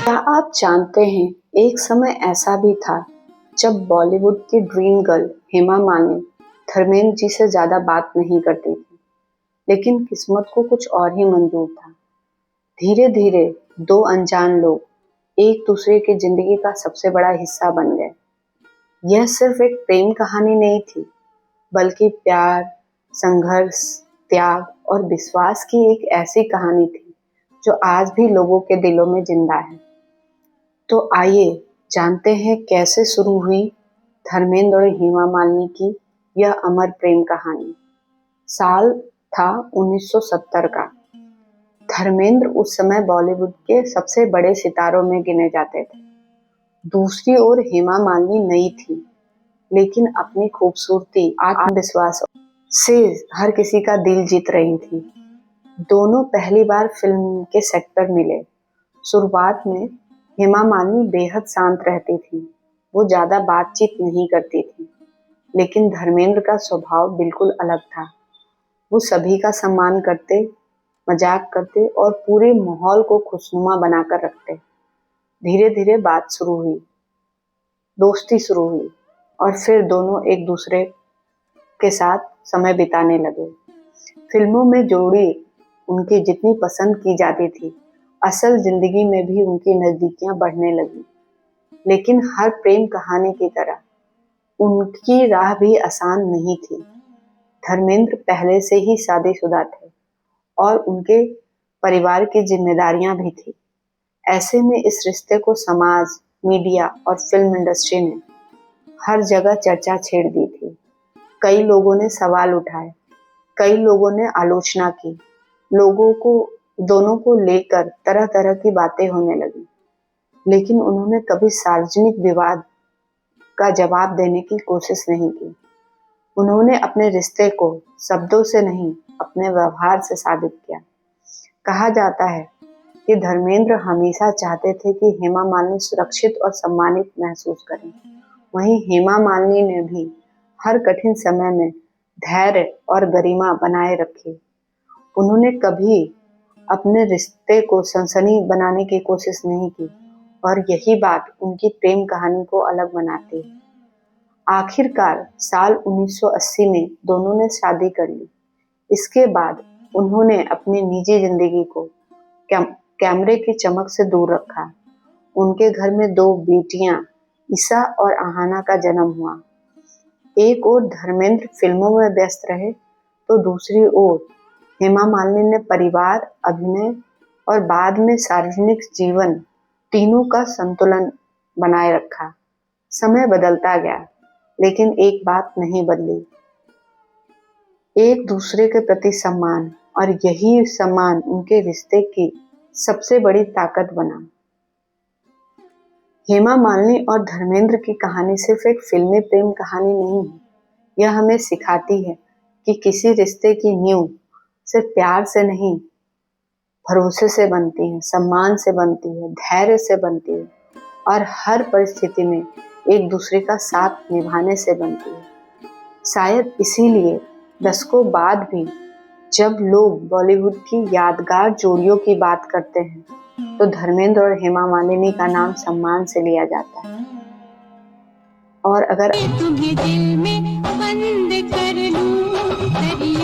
क्या आप जानते हैं, एक समय ऐसा भी था जब बॉलीवुड की ड्रीम गर्ल हेमा मालिनी धर्मेंद्र जी से ज्यादा बात नहीं करती थी, लेकिन किस्मत को कुछ और ही मंजूर था। धीरे धीरे दो अनजान लोग एक दूसरे की जिंदगी का सबसे बड़ा हिस्सा बन गए। यह सिर्फ एक प्रेम कहानी नहीं थी, बल्कि प्यार, संघर्ष, त्याग और विश्वास की एक ऐसी कहानी थी जो आज भी लोगों के दिलों में जिंदा है। तो आइए जानते हैं कैसे शुरू हुई धर्मेंद्र और हेमा मालिनी की यह अमर प्रेम कहानी। साल था 1970 का। धर्मेंद्र उस समय बॉलीवुड के सबसे बड़े सितारों में गिने जाते थे। दूसरी ओर हेमा मालिनी नई थी, लेकिन अपनी खूबसूरती, आत्मविश्वास से हर किसी का दिल जीत रही थी। दोनों पहली बार फिल्म के सेट पर मिले। शुरुआत में हेमा मालिनी बेहद शांत रहती थी। वो ज्यादा बातचीत नहीं करती थी, लेकिन धर्मेंद्र का स्वभाव बिल्कुल अलग था। वो सभी का सम्मान करते, मजाक करते और पूरे माहौल को खुशनुमा बनाकर रखते। धीरे धीरे बात शुरू हुई, दोस्ती शुरू हुई और फिर दोनों एक दूसरे के साथ समय बिताने लगे। फिल्मों में जोड़ी उनकी जितनी पसंद की जाती थी, असल जिंदगी में भी उनकी नजदीकियां बढ़ने लगी। लेकिन हर प्रेम कहानी की तरह उनकी राह भी आसान नहीं थी। धर्मेंद्र पहले से ही शादीशुदा थे और उनके परिवार की जिम्मेदारियां भी थी। ऐसे में इस रिश्ते को समाज, मीडिया और फिल्म इंडस्ट्री ने हर जगह चर्चा छेड़ दी थी। कई लोगों ने सवाल उठाए, कई लोगों ने आलोचना की। लोगों को दोनों को लेकर तरह तरह की बातें होने लगी, लेकिन उन्होंने कभी सार्वजनिक विवाद का जवाब देने की कोशिश नहीं की। उन्होंने अपने रिश्ते को शब्दों से नहीं, अपने व्यवहार से साबित किया। कहा जाता है कि धर्मेंद्र हमेशा चाहते थे कि हेमा मालिनी सुरक्षित और सम्मानित महसूस करें। वहीं हेमा मालिनी ने भी हर कठिन समय में धैर्य और गरिमा बनाए रखी। उन्होंने कभी अपने रिश्ते को सनसनी बनाने की कोशिश नहीं की और यही बात उनकी प्रेम कहानी को अलग बनाती है। आखिरकार साल 1980 में दोनों ने शादी कर ली। इसके बाद उन्होंने अपनी निजी जिंदगी को कैमरे की चमक से दूर रखा। उनके घर में दो बेटियां, ईशा और आहाना का जन्म हुआ। एक ओर धर्मेंद्र फिल्मों में व्यस्त रहे, तो दूसरी ओर हेमा मालिनी ने परिवार, अभिनय और बाद में सार्वजनिक जीवन, तीनों का संतुलन बनाए रखा। समय बदलता गया, लेकिन एक बात नहीं बदली, एक दूसरे के प्रति सम्मान, और यही सम्मान उनके रिश्ते की सबसे बड़ी ताकत बना। हेमा मालिनी और धर्मेंद्र की कहानी सिर्फ एक फिल्मी प्रेम कहानी नहीं है। यह हमें सिखाती है कि किसी रिश्ते की नींव सिर्फ प्यार से नहीं, भरोसे से बनती है, सम्मान से बनती है, धैर्य से बनती है और हर परिस्थिति में एक दूसरे का साथ निभाने से बनती है। शायद इसीलिए दशकों बाद भी जब लोग बॉलीवुड की यादगार जोड़ियों की बात करते हैं, तो धर्मेंद्र और हेमा मालिनी का नाम सम्मान से लिया जाता है। और अगर तुम्हें दिल में बंद कर लूं